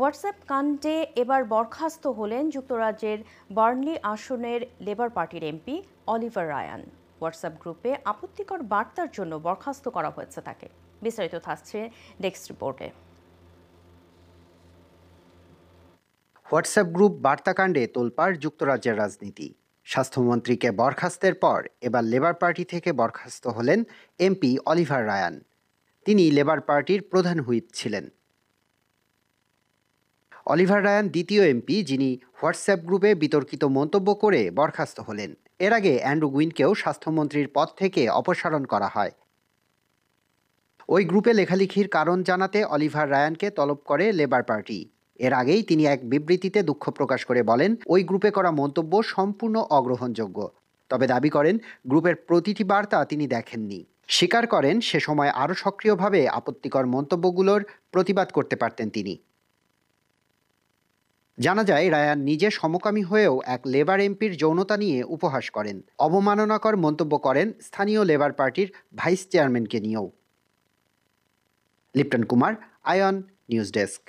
WhatsApp কাণ্ডে এবার বরখাস্ত হলেন যুক্তরাজ্যের বার্নলি আসনের লেবার পার্টির এমপি অলিভার রায়ান। হোয়াটসঅ্যাপ গ্রুপে আপত্তিকর বার্তার জন্য বরখাস্ত করা হয়েছে তাকে। বিস্তারিত থাকছে ডেস্ক রিপোর্টে। হোয়াটসঅ্যাপ গ্রুপ বার্তাকাণ্ডে তোলপাড় যুক্তরাজ্যের রাজনীতি। স্বাস্থ্যমন্ত্রীকে বরখাস্তের পর এবার লেবার পার্টি থেকে বরখাস্ত হলেন এমপি অলিভার রায়ান। তিনি লেবার পার্টির প্রধান হুইপ ছিলেন। অলিভার রায়ান দ্বিতীয় এমপি যিনি হোয়াটসঅ্যাপ গ্রুপে বিতর্কিত মন্তব্য করে বরখাস্ত হলেন। এর আগে অ্যান্ড্রু গুইনকেও স্বাস্থ্যমন্ত্রীর পদ থেকে অপসারণ করা হয়। ওই গ্রুপে লেখালেখির কারণ জানাতে অলিভার রায়ানকে তলব করে লেবার পার্টি। এর আগেই তিনি এক বিবৃতিতে দুঃখ প্রকাশ করে বলেন, ওই গ্রুপে করা মন্তব্য সম্পূর্ণ অগ্রহণযোগ্য। তবে দাবি করেন গ্রুপের প্রতিটি বার্তা তিনি দেখেননি। স্বীকার করেন সে সময় আরও সক্রিয়ভাবে আপত্তিকর মন্তব্যগুলোর প্রতিবাদ করতে পারতেন তিনি। জানা যায় রায়ান নিজে সমকামী হয়েও এক লেবার এমপির যৌনতা নিয়ে উপহাস করেন। অবমাননাকর মন্তব্য করেন স্থানীয় লেবার পার্টির ভাইস চেয়ারম্যানকে নিয়েও। Lipton Kumar, ion news desk.